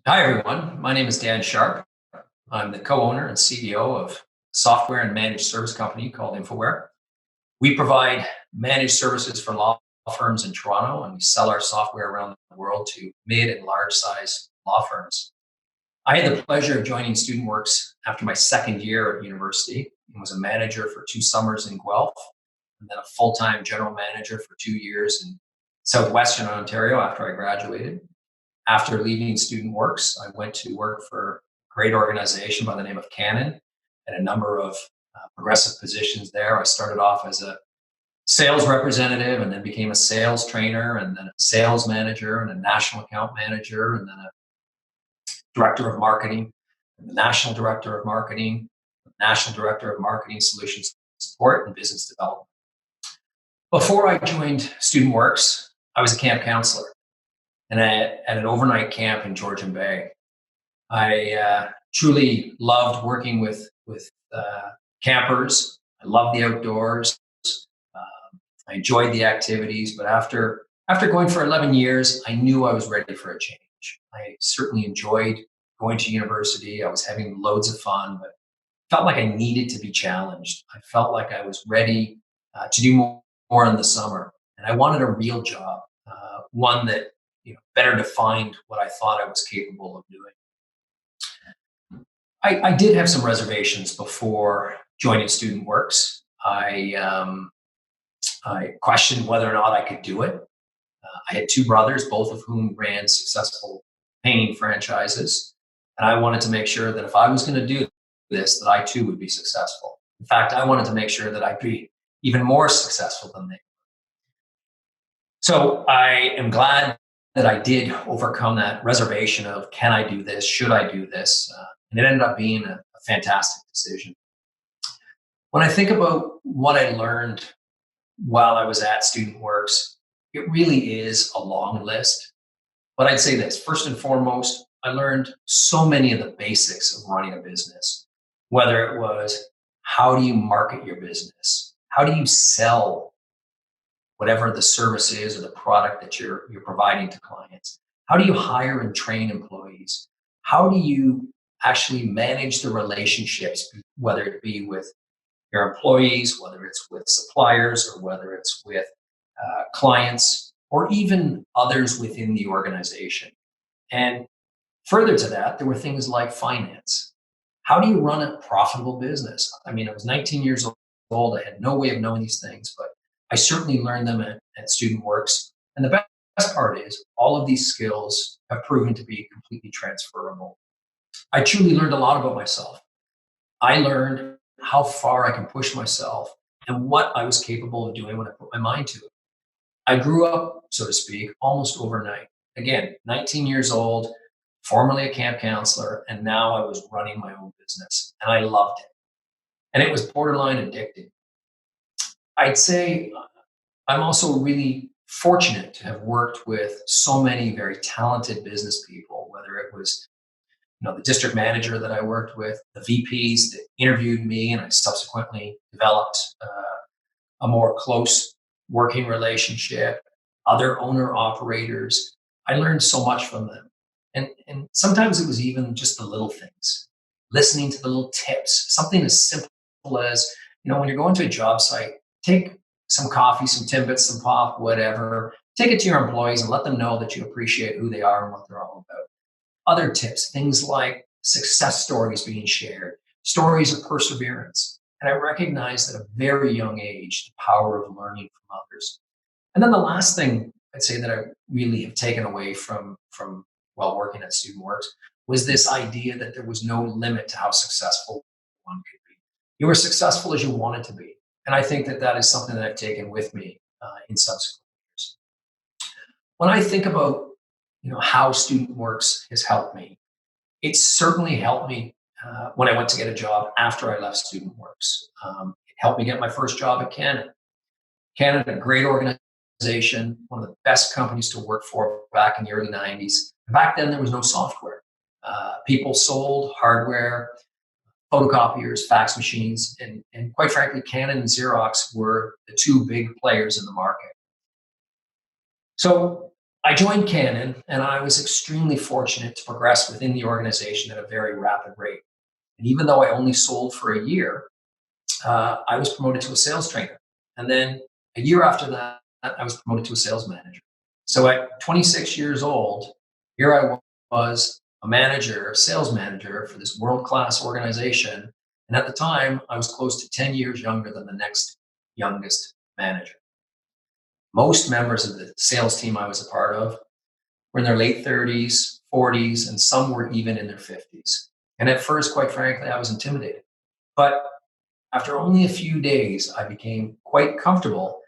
Hi, everyone. My name is Dan Sharp. I'm the co-owner and CEO of a software and managed service company called Infoware. We provide managed services for law firms in Toronto, and we sell our software around the world to mid and large size law firms. I had the pleasure of joining StudentWorks after my second year at university and was a manager for 2 summers in Guelph, and then a full-time general manager for 2 years in southwestern Ontario after I graduated. After leaving StudentWorks, I went to work for a great organization by the name of Canon and a number of progressive positions there. I started off as a sales representative and then became a sales trainer and then a sales manager and a national account manager and then a director of marketing, and the national director of marketing, national director of marketing solutions support and business development. Before I joined StudentWorks, I was a camp counselor and at an overnight camp in Georgian Bay. I truly loved working with campers. I loved the outdoors. I enjoyed the activities, but after going for 11 years, I knew I was ready for a change. I certainly enjoyed going to university. I was having loads of fun, but felt like I needed to be challenged. I felt like I was ready to do more in the summer, and I wanted a real job, one that better defined what I thought I was capable of doing. I did have some reservations before joining StudentWorks. I questioned whether or not I could do it. I had two brothers, both of whom ran successful painting franchises, and I wanted to make sure that if I was going to do this, that I too would be successful. In fact, I wanted to make sure that I'd be even more successful than they. So I am glad that I did overcome that reservation of can I do this? Should I do this? And it ended up being a fantastic decision. When I think about what I learned while I was at StudentWorks, it really is a long list. But I'd say this first and foremost, I learned so many of the basics of running a business, whether it was how do you market your business? How do you sell whatever the service is or the product that you're providing to clients? How do you hire and train employees? How do you actually manage the relationships, whether it be with your employees, whether it's with suppliers, or whether it's with clients, or even others within the organization? And further to that, there were things like finance. How do you run a profitable business? I mean, I was 19 years old. I had no way of knowing these things, but I certainly learned them at StudentWorks. And the best part is, all of these skills have proven to be completely transferable. I truly learned a lot about myself. I learned how far I can push myself and what I was capable of doing when I put my mind to it. I grew up, so to speak, almost overnight. Again, 19 years old, formerly a camp counselor, and now I was running my own business, and I loved it. And it was borderline addicting. I'd say I'm also really fortunate to have worked with so many very talented business people, whether it was the district manager that I worked with, the VPs that interviewed me, and I subsequently developed a more close working relationship, other owner operators. I learned so much from them. And sometimes it was even just the little things, listening to the little tips, something as simple as, when you're going to a job site, take some coffee, some Timbits, some pop, whatever, take it to your employees and let them know that you appreciate who they are and what they're all about. Other tips, things like success stories being shared, stories of perseverance. And I recognized at a very young age the power of learning from others. And then the last thing I'd say that I really have taken away from while working at StudentWorks was this idea that there was no limit to how successful one could be. You were successful as you wanted to be. And I think that that is something that I've taken with me in subsequent years. When I think about how StudentWorks has helped me, it certainly helped me when I went to get a job after I left StudentWorks. It helped me get my first job at Canon. Canon, a great organization, one of the best companies to work for back in the early 90s. Back then, there was no software. People sold hardware, photocopiers, fax machines, and quite frankly, Canon and Xerox were the two big players in the market. So I joined Canon, and I was extremely fortunate to progress within the organization at a very rapid rate. And even though I only sold for a year, I was promoted to a sales trainer. And then a year after that, I was promoted to a sales manager. So at 26 years old, here I was, a manager, a sales manager for this world class organization. And at the time, I was close to 10 years younger than the next youngest manager. Most members of the sales team I was a part of were in their late 30s, 40s, and some were even in their 50s. And at first, quite frankly, I was intimidated. But after only a few days, I became quite comfortable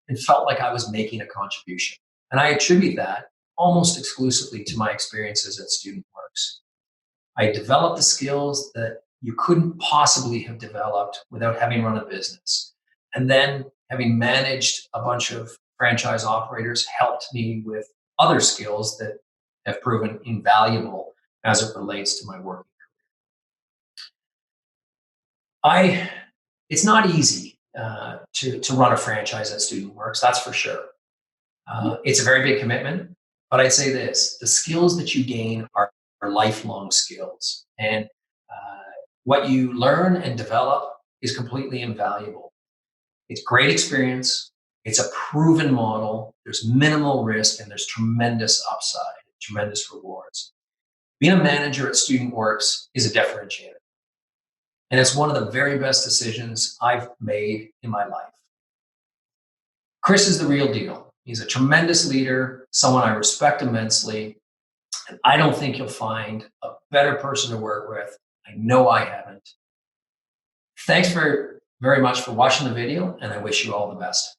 and felt like I was making a contribution. And I attribute that almost exclusively to my experiences at Student Works. I developed the skills that you couldn't possibly have developed without having run a business. And then having managed a bunch of franchise operators helped me with other skills that have proven invaluable as it relates to my work. I It's not easy to run a franchise at Student Works, that's for sure. It's a very big commitment, but I'd say this: the skills that you gain are lifelong skills, and what you learn and develop is completely invaluable. It's great experience. It's a proven model. There's minimal risk, and there's tremendous upside, tremendous rewards. Being a manager at Student Works is a differentiator. And it's one of the very best decisions I've made in my life. Chris is the real deal. He's a tremendous leader, someone I respect immensely. And I don't think you'll find a better person to work with. I know I haven't. Thanks very much for watching the video, and I wish you all the best.